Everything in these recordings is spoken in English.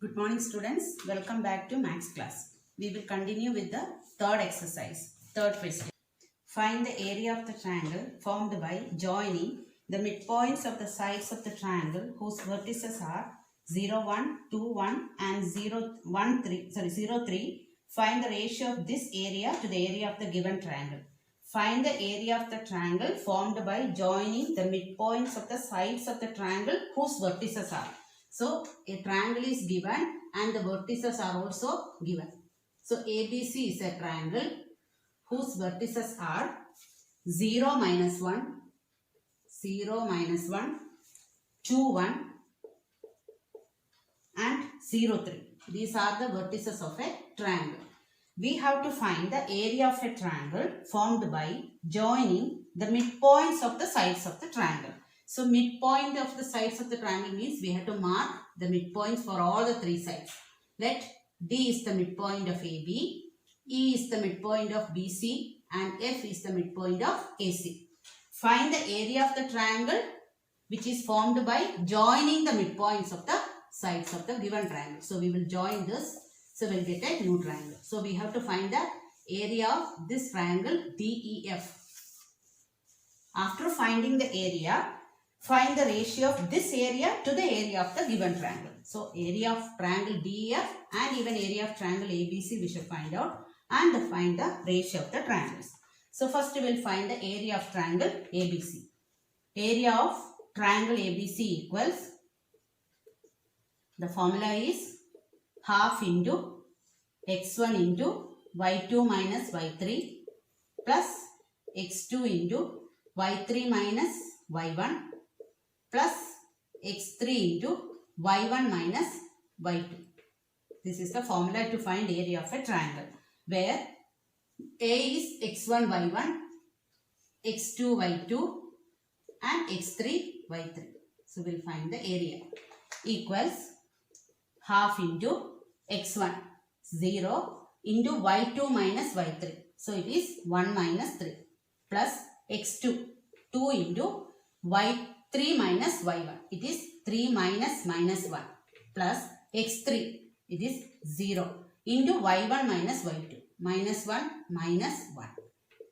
Good morning students, welcome back to maths class. We will continue with the third exercise, third question. Find the area of the triangle formed by joining the midpoints of the sides of the triangle whose vertices are 0, 1, 2, 1 and 0, 1, 3, 0, 3. Find the ratio of this area to the area of the given triangle. Find the area of the triangle formed by joining the midpoints of the sides of the triangle whose vertices are. So, a triangle is given and the vertices are also given. So, ABC is a triangle whose vertices are 0, minus 1, 0, minus 1, 2, 1 and 0, 3. These are the vertices of a triangle. We have to find the area of a triangle formed by joining the midpoints of the sides of the triangle. So, midpoint of the sides of the triangle means we have to mark the midpoints for all the three sides. Let D is the midpoint of AB, E is the midpoint of BC and F is the midpoint of AC. Find the area of the triangle which is formed by joining the midpoints of the sides of the given triangle. So, we will join this. So, we will get a new triangle. So, we have to find the area of this triangle DEF. After finding the area, find the ratio of this area to the area of the given triangle. So, area of triangle DEF and even area of triangle ABC we should find out and find the ratio of the triangles. So, first we will find the area of triangle ABC. Area of triangle ABC equals, the formula is half into x1 into y2 minus y3 plus x2 into y3 minus y1 plus x3 into y1 minus y2. This is the formula to find area of a triangle where A is x1 y1, x2 y2 and x3 y3. So, we will find the area equals half into x1 0 into y2 minus y3. So, it is 1 minus 3 plus x2 2 into y3 minus y1. It is 3 minus minus 1 plus x3. It is 0 into y1 minus y2. Minus 1 minus 1.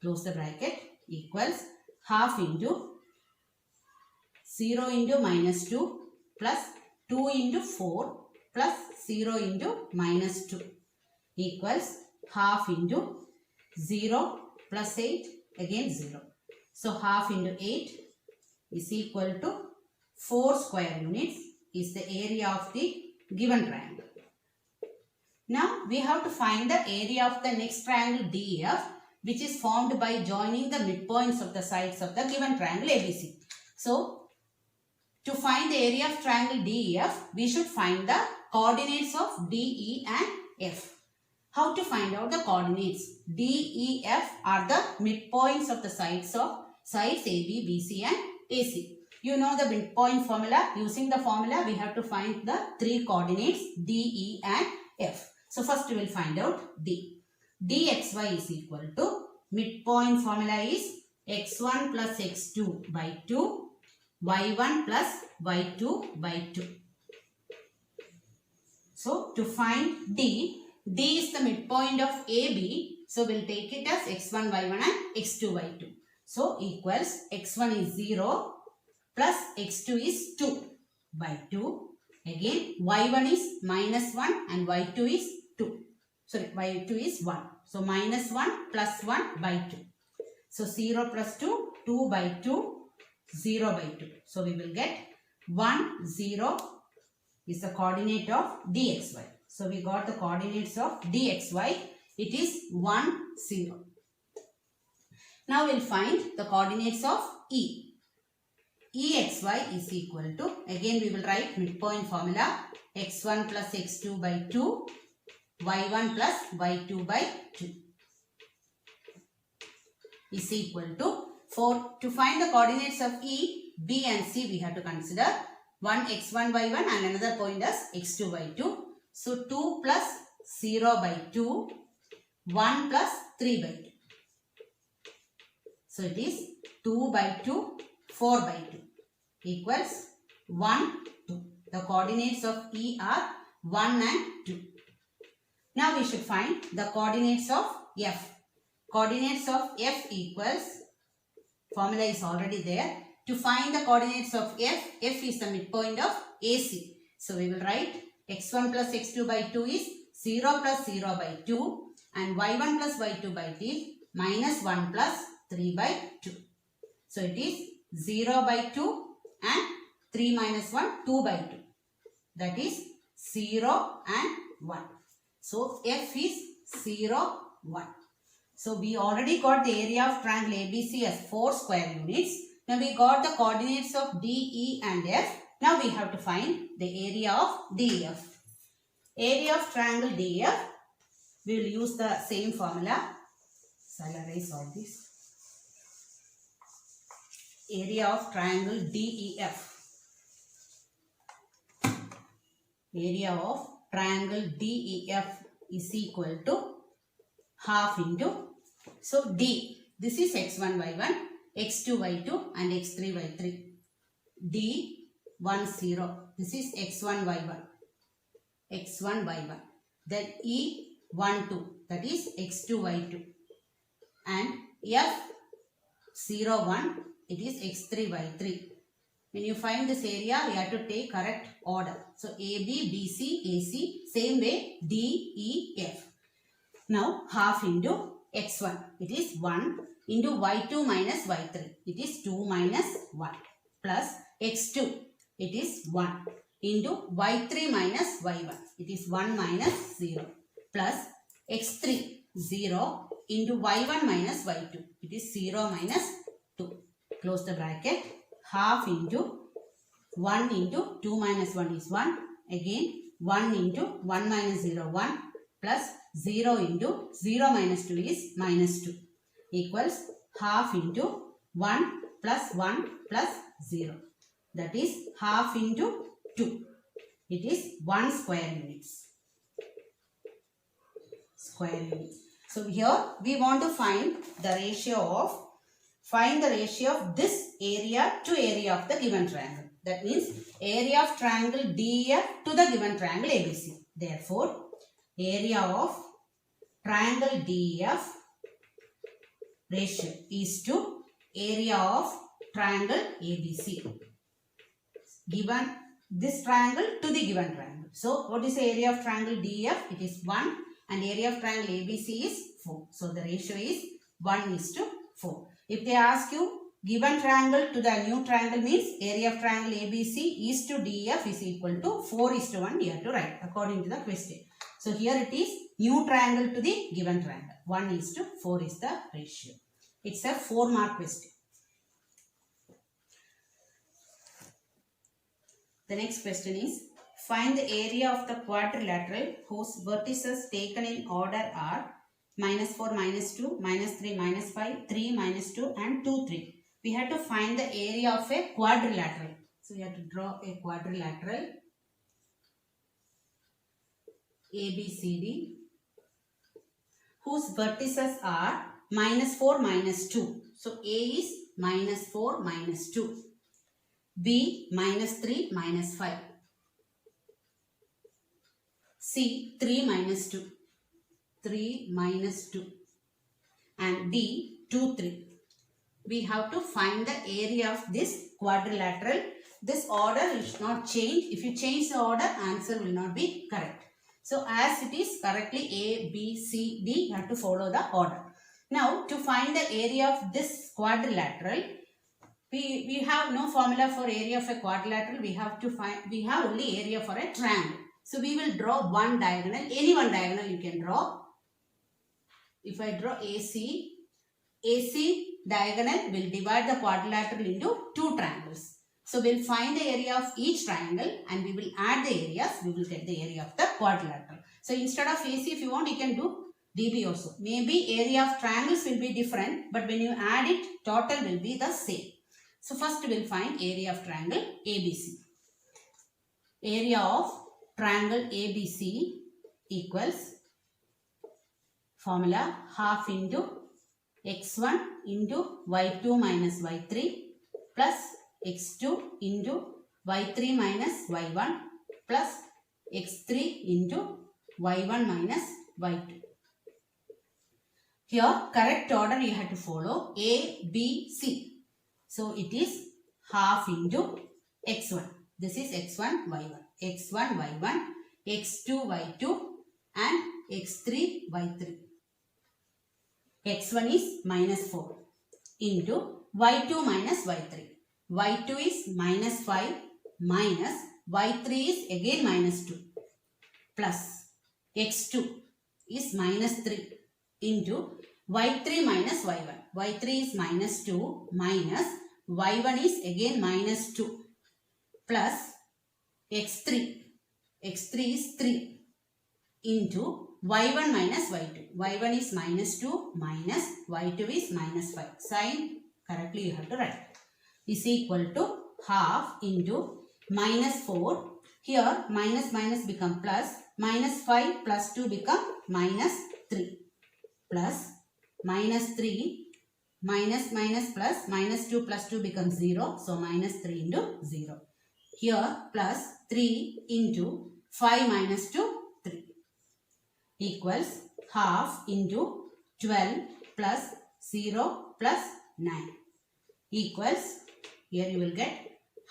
Close the bracket equals half into 0 into minus 2 plus 2 into 4 plus 0 into minus 2 equals half into 0 plus 8 again 0. So, half into 8 is equal to 4 square units is the area of the given triangle. Now, we have to find the area of the next triangle DEF which is formed by joining the midpoints of the sides of the given triangle ABC. So, to find the area of triangle DEF, we should find the coordinates of DE and F. How to find out the coordinates? DEF are the midpoints of the sides AB, BC and AC. You know the midpoint formula. Using the formula, we have to find the three coordinates DE and F. So, first we will find out D. DXY is equal to, midpoint formula is x1 plus x2 by 2, y1 plus y2 by 2. So, to find D is the midpoint of AB. So, we will take it as x1, y1 and x2, y2. So, equals x1 is 0 plus x2 is 2 by 2. Again, y1 is minus 1 and y2 is 2. Sorry, y2 is 1. So, minus 1 plus 1 by 2. So, 0 plus 2, 2 by 2, 0 by 2. So, we will get 1, 0 is the coordinate of dxy. So, we got the coordinates of dxy. It is 1, 0. Now, we will find the coordinates of E. EXY is equal to, again we will write midpoint formula, x1 plus x2 by 2, y1 plus y2 by 2 is equal to, to find the coordinates of E, B and C we have to consider one x1 by 1 and another point as x2 by 2. So, 2 plus 0 by 2, 1 plus 3 by 2. So, it is 2 by 2, 4 by 2 equals 1, 2. The coordinates of E are 1 and 2. Now we should find the coordinates of F. Coordinates of F equals, formula is already there. To find the coordinates of F, F is the midpoint of AC. So we will write x1 plus x2 by 2 is 0 plus 0 by 2 and y1 plus y2 by 2 minus 1 plus 3 by 2. So it is 0 by 2 and 3 minus 1, 2 by 2. That is 0 and 1. So F is 0, 1. So we already got the area of triangle ABC as 4 square units. Now we got the coordinates of D, E and F. Now we have to find the area of DF. Area of triangle DF, we will use the same formula. So I'll erase all this. Area of triangle DEF. Area of triangle DEF is equal to half into, so D, this is x1, y1, x2, y2 and x3, y3. D, 1, 0, this is x1, y1, x1, y1. Then E, 1, 2, that is x2, y2. And F, 0, 1, it is x3, y3. When you find this area, we have to take correct order. So AB, BC, AC, same way D, E, F. Now half into x1, it is 1 into y2 minus y3, it is 2 minus 1 plus x2, it is 1 into y3 minus y1, it is 1 minus 0 plus x3, 0 into y1 minus y2, it is 0 minus 2. Close the bracket. Half into 1 into 2 minus 1 is 1. Again 1 into 1 minus 0, 1 plus 0 into 0 minus 2 is minus 2 equals half into 1 plus 1 plus 0. That is half into 2. It is 1 square units. Square units. So here we want to find the ratio of this area to area of the given triangle. That means area of triangle DF to the given triangle ABC. Therefore, area of triangle DF ratio is to area of triangle ABC. Given this triangle to the given triangle. So, what is the area of triangle DF? It is 1 and area of triangle ABC is 4. So, the ratio is 1 is to 4. If they ask you given triangle to the new triangle means area of triangle ABC is to DF is equal to 4 is to 1 you have to write according to the question. So here it is new triangle to the given triangle. 1 is to 4 is the ratio. It's a 4-mark question. The next question is find the area of the quadrilateral whose vertices taken in order are minus 4, minus 2, minus 3, minus 5, 3, minus 2 and 2, 3. We have to find the area of a quadrilateral. So we have to draw a quadrilateral ABCD whose vertices are minus 4, minus 2. So A is minus 4, minus 2. B minus 3, minus 5. C 3, minus 2. 3 minus 2 and D 2, 3. We have to find the area of this quadrilateral. This order is not change. If you change the order, answer will not be correct. So as it is correctly A, B, C, D, you have to follow the order. Now to find the area of this quadrilateral, we have no formula for area of a quadrilateral. We have only area for a triangle. So we will draw one diagonal, any one diagonal you can draw. If I draw AC diagonal will divide the quadrilateral into two triangles. So we will find the area of each triangle and we will add the areas. We will get the area of the quadrilateral. So instead of AC, if you want, you can do DB also. Maybe area of triangles will be different, but when you add it, total will be the same. So first we will find area of triangle ABC. Area of triangle ABC equals formula half into x1 into y2 minus y3 plus x2 into y3 minus y1 plus x3 into y1 minus y2. Here correct order you have to follow A, B, C. So it is half into x1. This is x1, y1. x1, y1, x2, y2 and x3, y3. x1 is minus 4 into y2 minus y3. y2 is minus 5 minus y3 is again minus 2 plus x2 is minus 3 into y3 minus y1. y3 is minus 2 minus y1 is again minus 2 plus x3. x3 is 3 into y1 minus y2. y1 is minus 2 minus y2 is minus 5. Sign correctly you have to write. Is equal to half into minus 4. Here minus minus become plus. Minus 5 plus 2 become minus 3. Plus minus 3 minus minus plus minus 2 plus 2 becomes 0. So minus 3 into 0. Here plus 3 into 5 minus 2 3 equals half into 12 plus 0 plus 9 equals, here you will get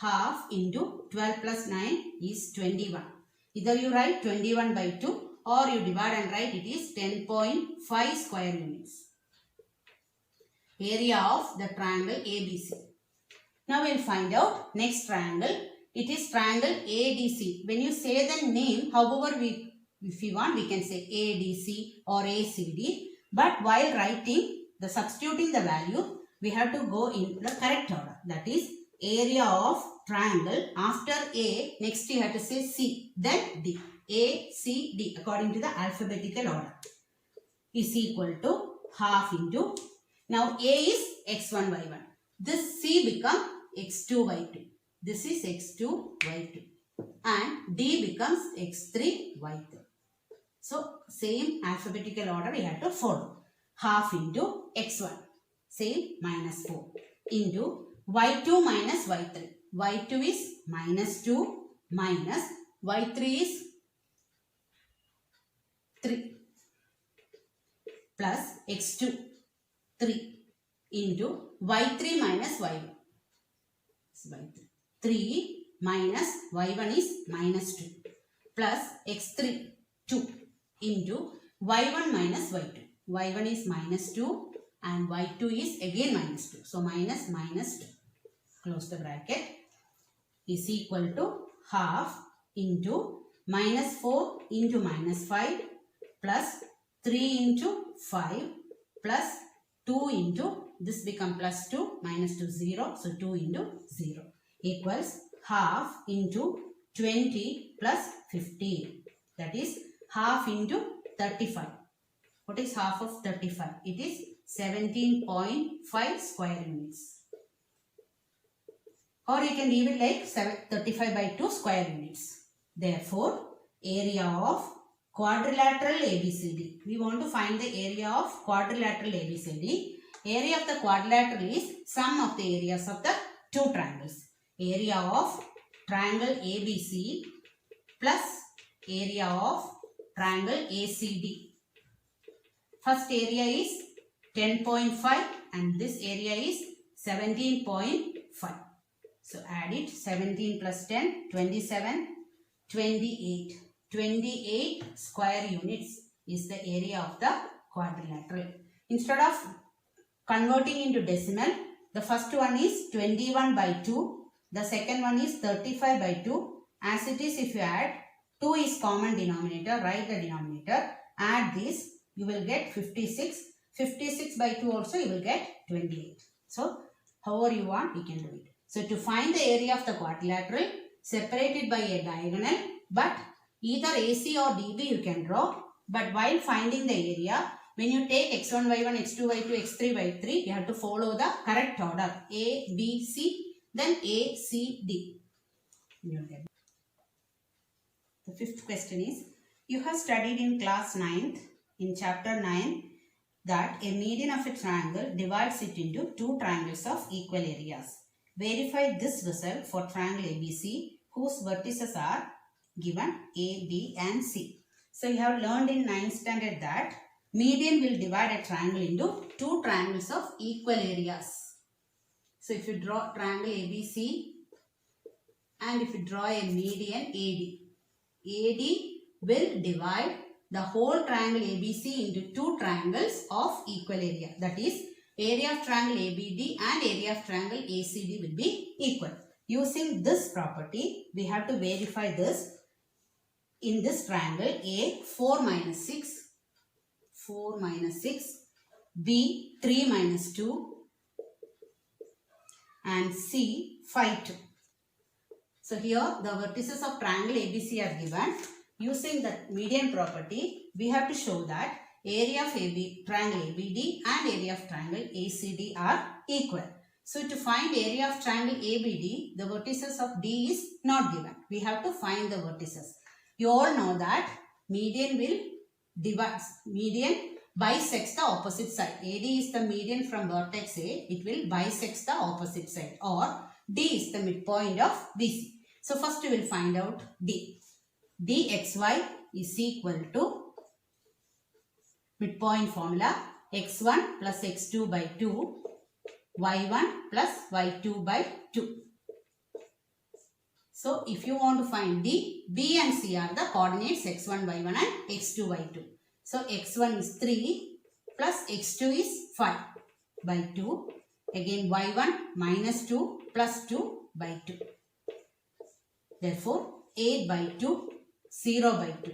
half into 12 plus 9 is 21. Either you write 21 by 2 or you divide and write it is 10.5 square units. Area of the triangle ABC. Now we will find out next triangle. It is triangle ADC. When you say the name, however if you want we can say ADC or ACD. But while writing, substituting the value, we have to go in the correct order. That is area of triangle. After A, next you have to say C, then D. A, C, D according to the alphabetical order is equal to half into. Now A is x1, y1. This C become x2, y2. This is x2, y2. And D becomes x3, y3. So same alphabetical order we have to follow. Half into x1. Same minus 4 into y2 minus y3. y2 is minus 2 minus y3 is 3 plus x2 3 into y3 minus y1. 3 minus y1 is minus 2 plus x3 2 into y1 minus y2. y1 is minus 2 and y2 is again minus 2. So minus minus 2. Close the bracket is equal to half into minus 4 into minus 5 plus 3 into 5 plus 2 into this become plus 2 minus 2 0. So 2 into 0 equals half into 20 plus 15. That is half into 35. What is half of 35? It is 17.5 square units. Or you can leave it like 35 by 2 square units. Therefore, area of quadrilateral ABCD. We want to find the area of quadrilateral ABCD. Area of the quadrilateral is sum of the areas of the two triangles. Area of triangle ABC plus area of triangle ACD. First area is 10.5 and this area is 17.5. So add it. 17 plus 10, 27, 28. 28 square units is the area of the quadrilateral. Instead of converting into decimal, the first one is 21 by 2. The second one is 35 by 2. As it is, if you add, 2 is common denominator. Write the denominator. Add this. You will get 56. 56 by 2 also you will get 28. So, however you want, you can do it. So, to find the area of the quadrilateral, separate it by a diagonal, but either AC or DB you can draw. But while finding the area, when you take x1, y1, x2, y2, x3, y3, you have to follow the correct order. A, B, C, then A, C, D. The fifth question is, you have studied in class 9th, in chapter 9, that a median of a triangle divides it into two triangles of equal areas. Verify this result for triangle ABC, whose vertices are given A, B and C. So you have learned in 9th standard that median will divide a triangle into two triangles of equal areas. So if you draw triangle ABC and if you draw a median AD will divide the whole triangle ABC into two triangles of equal area. That is, area of triangle ABD and area of triangle ACD will be equal. Using this property, we have to verify this. In this triangle A, 4 minus 6, B, 3 minus 2 and C, 5, 2. So here the vertices of triangle ABC are given. Using the median property, we have to show that area of triangle ABD and area of triangle ACD are equal. So to find area of triangle ABD, the vertices of D is not given. We have to find the vertices. You all know that median bisects the opposite side. AD is the median from vertex A. It will bisects the opposite side, or D is the midpoint of BC. So first we will find out D. dxy is equal to midpoint formula x1 plus x2 by 2, y1 plus y2 by 2. So if you want to find D, B and C are the coordinates x1, y1 and x2, y2. So x1 is 3 plus x2 is 5 by 2. Again y1 minus 2 plus 2 by 2. Therefore 8 by 2, 0 by 2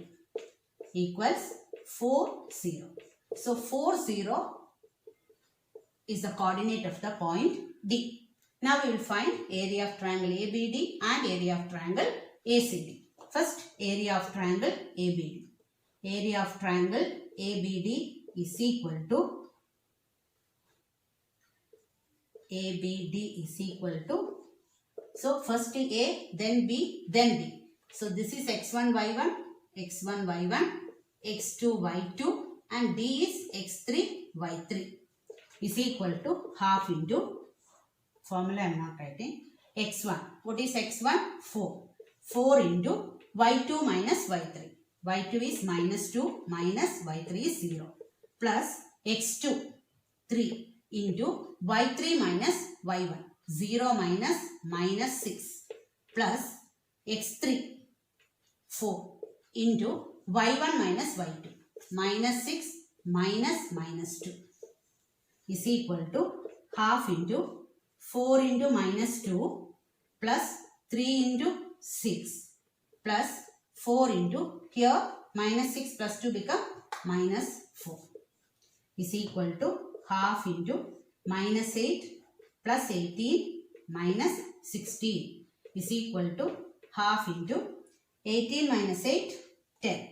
equals 4, 0. So 4, 0 is the coordinate of the point D. Now we will find area of triangle ABD and area of triangle ACD. First, area of triangle ABD. Area of triangle ABD is equal to so first A, then B, then D. So this is x1, y1, x2, y2 and D is x3, y3 is equal to half into formula I am not writing. x1. What is x1? 4. 4 into y2 minus y3. y2 is minus 2 minus y3 is 0. Plus x2 3 into y3 minus y1. 0 minus minus 6. Plus x3 4 into y1 minus y2. Minus 6 minus minus 2 is equal to half into 4 into minus 2 plus 3 into 6 plus 4 into here minus 6 plus 2 become minus 4 is equal to half into minus 8 plus 18 minus 16 is equal to half into 18 minus 8, 10.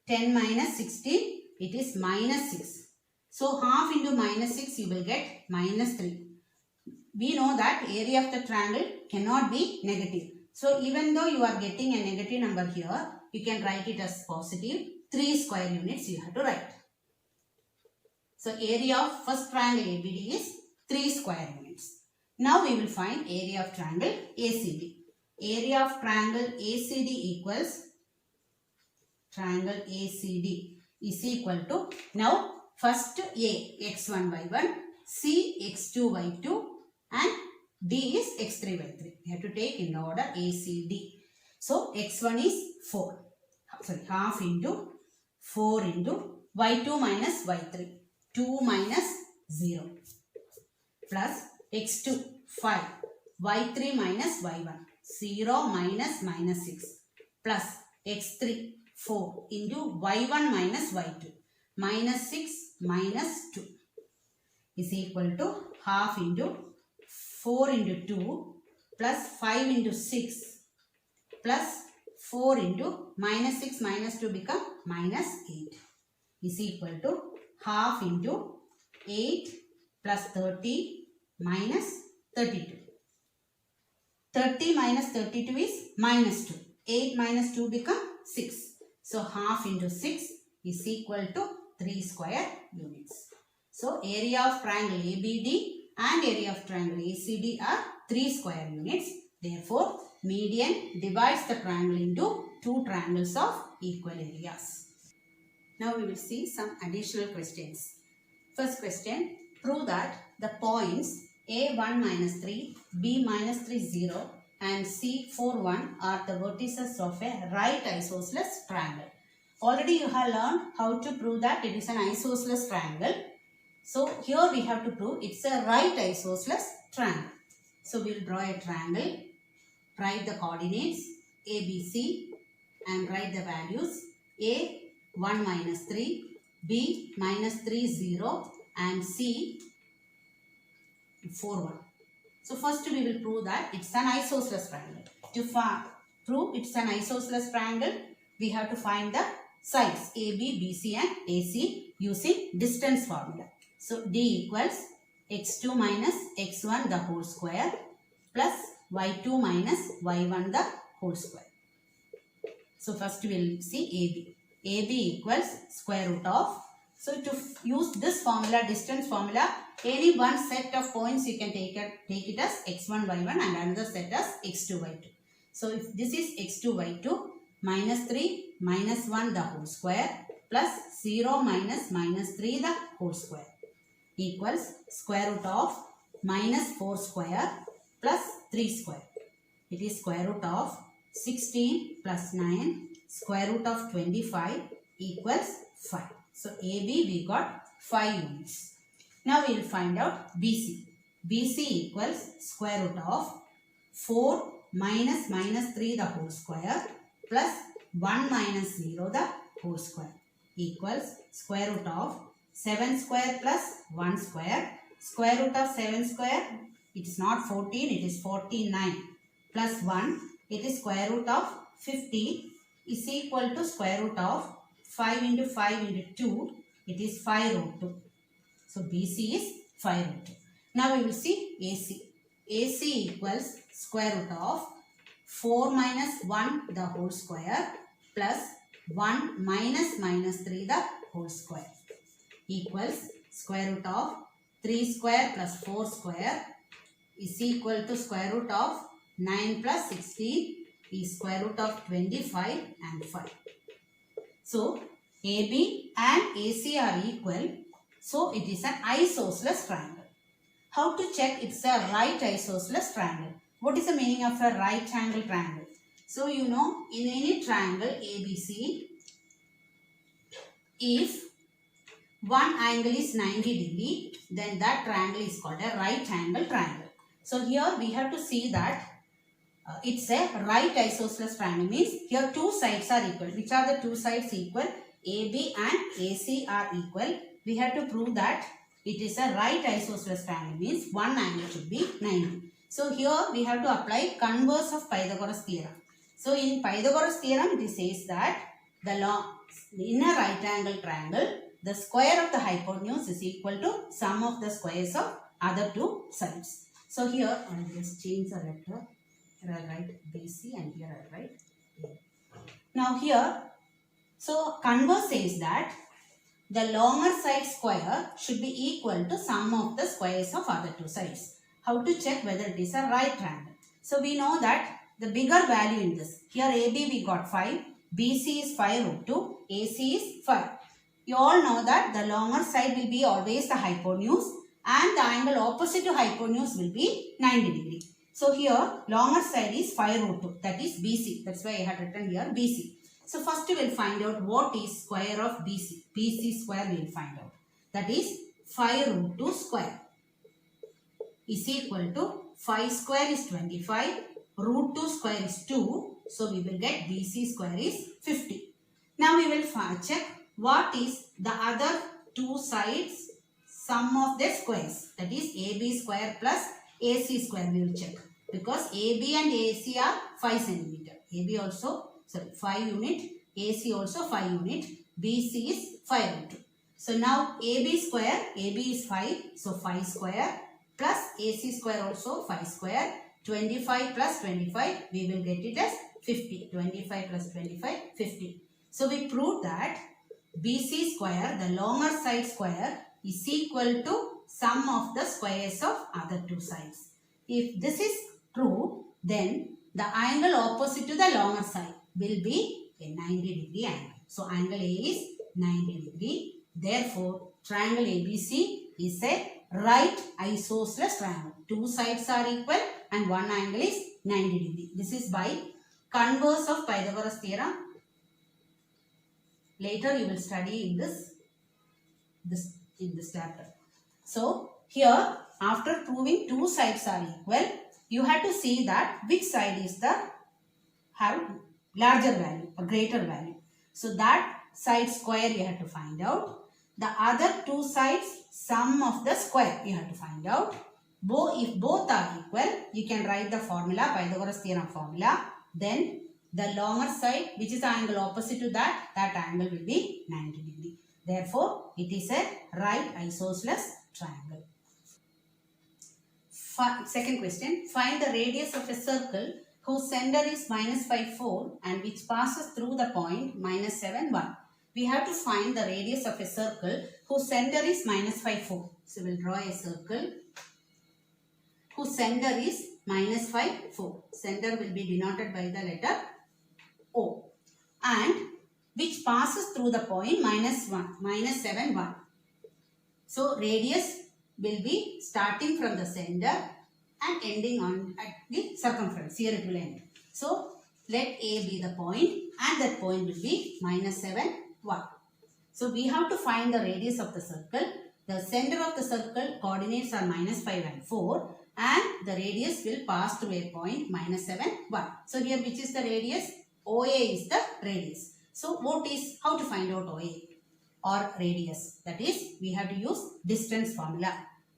10 minus 16, it is minus 6. So half into minus 6 you will get minus 3. We know that area of the triangle cannot be negative. So even though you are getting a negative number here, you can write it as positive. 3 square units you have to write. So area of first triangle ABD is 3 square units. Now we will find area of triangle ACD. Area of triangle ACD equals triangle ACD is equal to, now first A x1 y1, C x2 y2 and D is x3 y3. We have to take in order ACD. So x1 is 4. Sorry, half into 4 into y2 minus y3. 2 minus 0 plus x2 5 y3 minus y1 0 minus minus 6 plus x3 4 into y1 minus y2 minus 6 minus 2 is equal to half into 4 into 2 plus 5 into 6 plus 4 into minus 6 minus 2 become minus 8 is equal to half into 8 plus 30 minus 32. 30 minus 32 is minus 2. 8 minus 2 become 6. So half into 6 is equal to 3 square units. So area of triangle ABD and area of triangle ACD are 3 square units. Therefore, median divides the triangle into two triangles of equal areas. Now we will see some additional questions. First question, prove that the points A1 minus 3, B minus 3 0 and C4 1 are the vertices of a right isosceles triangle. Already you have learned how to prove that it is an isosceles triangle. So here we have to prove it's a right isosceles triangle. So we will draw a triangle, write the coordinates ABC and write the values A 1 minus 3, B minus 3 0 and C 4 1. So first we will prove that it's an isosceles triangle. To prove it's an isosceles triangle, we have to find the sides AB, BC and AC using distance formula. So D equals x2 minus x1 the whole square plus y2 minus y1 the whole square. So first we will see AB. AB equals square root of. So to use this formula, distance formula, any one set of points you can take it as x1, y1 and another set as x2, y2. So if this is x2, y2, minus 3 minus 1 the whole square plus 0 minus minus 3 the whole square equals square root of minus 4 square plus 3 square. It is square root of 16 plus 9 square root of 25 equals 5. So AB we got 5 units. Now we will find out BC. BC equals square root of 4 minus minus 3 the whole square plus 1 minus 0 the whole square equals square root of 7 square plus 1 square. Square root of 7 square, it is not 14, it is 49 plus 1, it is square root of 50 is equal to square root of 5 into 5 into 2, it is 5 root 2. So BC is 5 root 2. Now we will see AC. AC equals square root of 4 minus 1 the whole square plus 1 minus minus 3 the whole square equals square root of 3 square plus 4 square is equal to square root of 9 plus 16 is square root of 25 and 5. So AB and AC are equal. So it is an isosceles triangle. How to check it's a right isosceles triangle? What is the meaning of a right angle triangle? So you know, in any triangle ABC, if one angle is 90 degree, then that triangle is called a right angle triangle. So here we have to see that it's a right isosceles triangle, means here two sides are equal. Which are the two sides equal? AB and AC are equal. We have to prove that it is a right isosceles triangle, means one angle should be 90. So here we have to apply converse of Pythagoras theorem. So in Pythagoras theorem it says that in a right angle triangle, the square of the hypotenuse is equal to sum of the squares of other two sides. So here I will just change the letter. Here I write BC and here I write A. Now here, so converse says that the longer side square should be equal to sum of the squares of other two sides. How to check whether it is a right triangle? So we know that the bigger value in this, here AB we got 5, BC is 5 root 2, AC is 5. You all know that the longer side will be always the hypotenuse and the angle opposite to hypotenuse will be 90 degree. So here longer side is 5 root 2, that is BC. That's why I have written here BC. So first we will find out what is square of BC. BC square we will find out. That is 5 root 2 square is equal to 5 square is 25, root 2 square is 2. So we will get BC square is 50. Now we will check what is the other two sides sum of their squares. That is AB square plus AC square we will check. Because AB and AC are 5 cm. AB also, 5 unit. AC also 5 unit. BC is 5 root 2. So now AB square, AB is 5. So 5 square plus AC square also 5 square. 25 plus 25, we will get it as 50. 25 plus 25, 50. So we proved that BC square, the longer side square, is equal to sum of the squares of other two sides. If this is true, then the angle opposite to the longer side, will be a 90-degree angle. So angle A is 90 degree. Therefore, triangle ABC is a right isosceles triangle. Two sides are equal and one angle is 90 degree. This is by converse of Pythagoras theorem. Later you will study in this chapter. So here, after proving two sides are equal, you have to see that which side is the have larger value, a greater value. So that side square you have to find out. The other two sides sum of the square you have to find out. If both are equal, you can write the formula, Pythagoras theorem formula. Then the longer side, which is the angle opposite to that angle will be 90 degree. Therefore, it is a right isosceles triangle. Second question, find the radius of a circle whose center is minus 5, 4 and which passes through the point minus 7, 1. We have to find the radius of a circle whose center is minus 5, 4. So, we will draw a circle whose center is minus 5, 4. Center will be denoted by the letter O. And which passes through the point minus 7, 1. So, radius will be starting from the center and ending on at the circumference. Here it will end. So, let A be the point and that point will be minus 7, 1. So, we have to find the radius of the circle. The center of the circle coordinates are minus 5 and 4 and the radius will pass through a point minus 7, 1. So, here which is the radius? OA is the radius. So, how to find out OA or radius? That is, we have to use distance formula.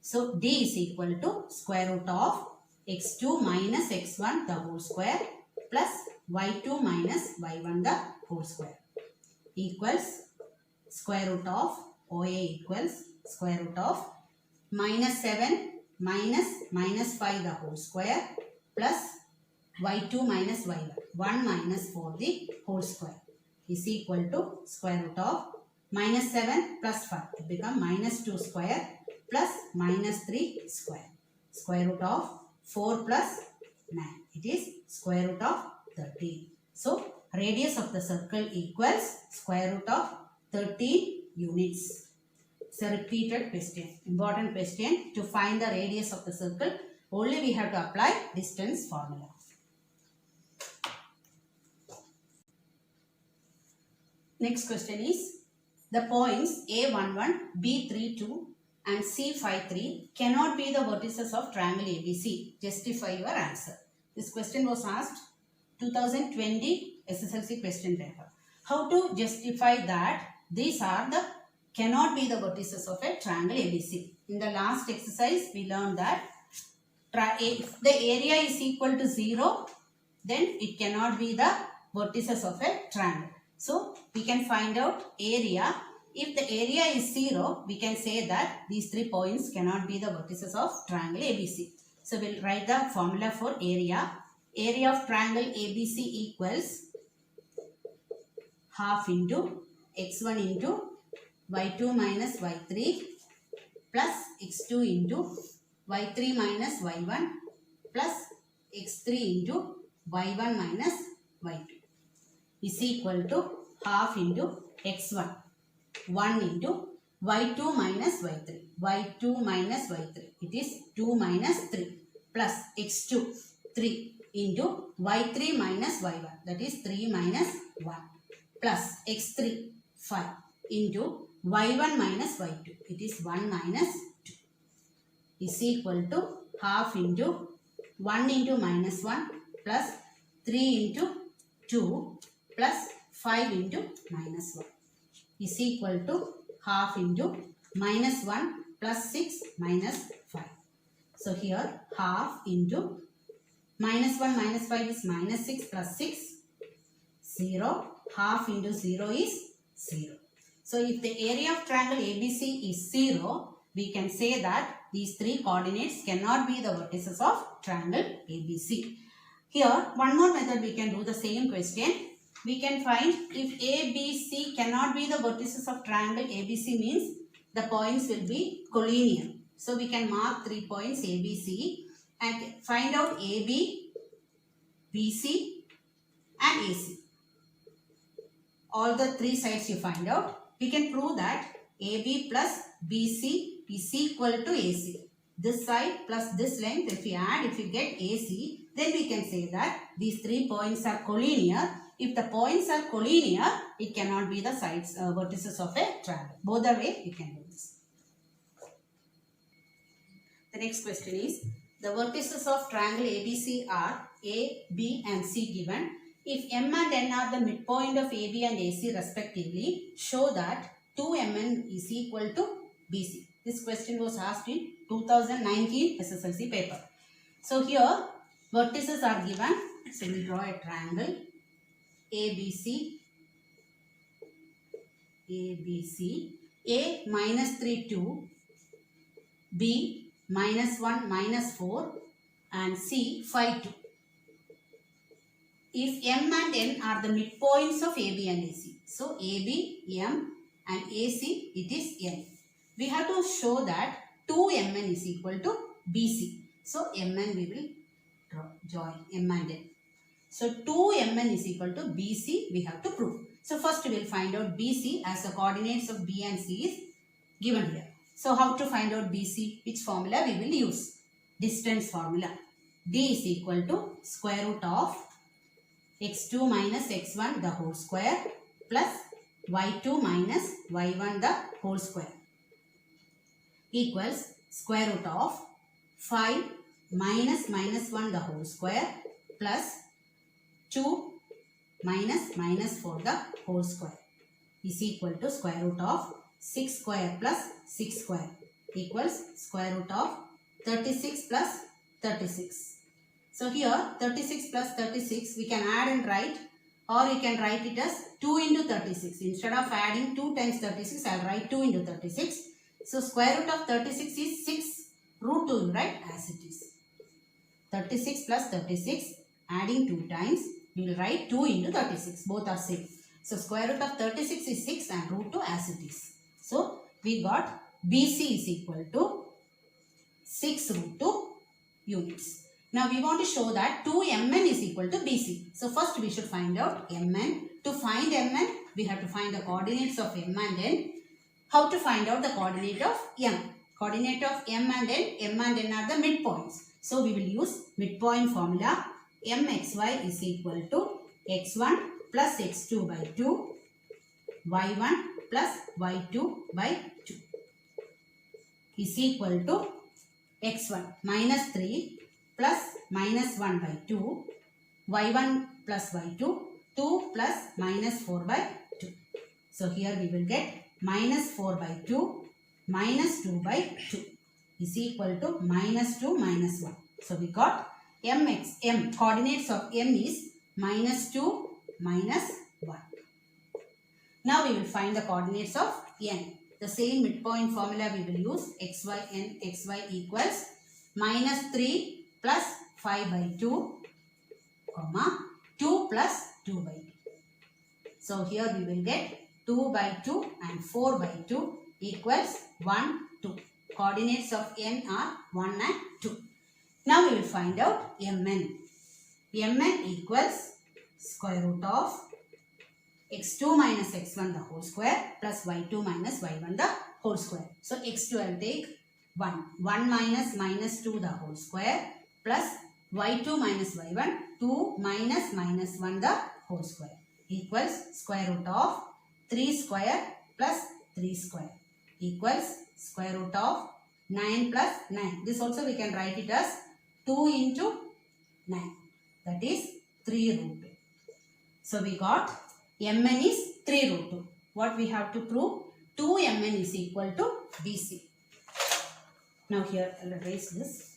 So, D is equal to square root of x2 minus x1 the whole square plus y2 minus y1 the whole square equals square root of OA equals square root of minus 7 minus 5 the whole square plus y2 minus y1 1 minus 4 the whole square is equal to square root of minus 7 plus 5 it become minus 2 square plus minus 3 square. Square root of 4 plus 9. It is square root of 13. So, radius of the circle equals square root of 13 units. It's a repeated question. Important question. To find the radius of the circle, only we have to apply distance formula. Next question is, the points A11, B32 and C53 cannot be the vertices of triangle ABC. Justify your answer. This question was asked 2020 SSLC question paper. How to justify that these are the cannot be the vertices of a triangle ABC. In the last exercise, we learned that if the area is equal to 0, then it cannot be the vertices of a triangle. So, we can find out area. If the area is 0, we can say that these 3 points cannot be the vertices of triangle ABC. So, we will write the formula for area. Area of triangle ABC equals half into x1 into y2 minus y3 plus x2 into y3 minus y1 plus x3 into y1 minus y2 is equal to half into x1 1 into y2 minus y3 y2 minus y3 it is 2 minus 3 plus x2 3 into y3 minus y1 that is 3 minus 1 plus x3 5 into y1 minus y2 it is 1 minus 2 is equal to half into 1 into minus 1 plus 3 into 2 plus 5 into minus 1 is equal to half into minus 1 plus 6 minus 5. So here half into minus 1 minus 5 is minus 6 plus 6 0. Half into 0 is 0. So if the area of triangle ABC is 0, we can say that these 3 coordinates cannot be the vertices of triangle ABC. Here one more method we can do the same question. We can find if ABC cannot be the vertices of triangle ABC means the points will be collinear. So we can mark 3 points ABC and find out AB, BC and AC. all the three sides you find out, we can prove that AB plus BC is equal to AC. This side plus this length, if you add, if you get AC, then we can say that these 3 points are collinear. If the points are collinear, it cannot be the sides, vertices of a triangle. Both the way we can do this. The next question is, the vertices of triangle ABC are A, B and C given. If M and N are the midpoint of AB and AC respectively, show that 2MN is equal to BC. This question was asked in 2019 SSLC paper. So here vertices are given. So we draw a triangle ABC. A minus 3 2, B minus 1 minus 4 and C 5 2. If M and N are the midpoints of AB and AC. So AB, M and AC, it is N. We have to show that 2MN is equal to BC. So MN we will join M and N. So 2MN is equal to BC we have to prove. So first we will find out BC as the coordinates of B and C is given here. So how to find out BC? Which formula we will use? Distance formula. D is equal to square root of x2 minus x1 the whole square plus y2 minus y1 the whole square equals square root of 5 minus minus 1 the whole square plus 2 minus minus 4 the whole square is equal to square root of 6 square plus 6 square equals square root of 36 plus 36. So here 36 plus 36 we can add and write, or you can write it as 2 into 36. Instead of adding 2 times 36, I will write 2 into 36. So square root of 36 is 6 root 2, right, as it is. 36 plus 36, adding 2 times, we will write 2 into 36. Both are same. So square root of 36 is 6 and root 2 as it is. So we got BC is equal to 6 root 2 units. Now we want to show that 2MN is equal to BC. So first we should find out MN. To find MN, we have to find the coordinates of M and N. How to find out the coordinate of M? Coordinate of M and N are the midpoints. So we will use midpoint formula. MXY is equal to x1 plus x2 by 2, y1 plus y2 by 2 is equal to x1 minus 3 plus minus 1 by 2, y1 plus y2, 2 plus minus 4 by 2. So here we will get minus 4 by 2 minus 2 by 2 is equal to minus 2 minus 1. So we got M coordinates of M is minus 2 minus 1. Now we will find the coordinates of N. The same midpoint formula we will use. xy equals minus 3 plus 5 by 2, comma 2 plus 2 by 2. So here we will get 2 by 2 and 4 by 2 equals 1, 2. Coordinates of N are 1 and 2. Now we will find out Mn. Mn equals square root of x2 minus x1 the whole square plus y2 minus y1 the whole square. So x2 I will take 1. 1 minus minus 2 the whole square plus y2 minus y1 2 minus minus 1 the whole square equals square root of 3 square plus 3 square equals square root of 9 plus 9. This also we can write it as 2 into 9, that is 3 root 2. So we got Mn is 3 root 2. What we have to prove? 2Mn is equal to BC. Now here I will erase this.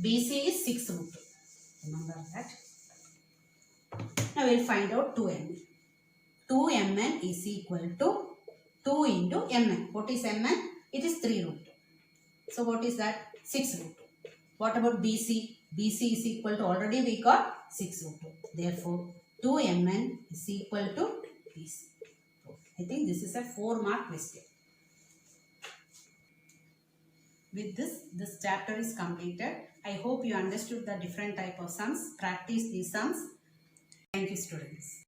BC is 6 root 2. Remember that. Now we will find out 2Mn. 2Mn is equal to 2 into Mn. What is Mn? It is 3 root 2. So what is that? 6 root 2. What about BC? BC is equal to, already we got 6 root 2. Therefore 2Mn is equal to BC. I think this is a 4-mark question. With this chapter is completed. I hope you understood the different type of sums. Practice these sums. Thank you, students.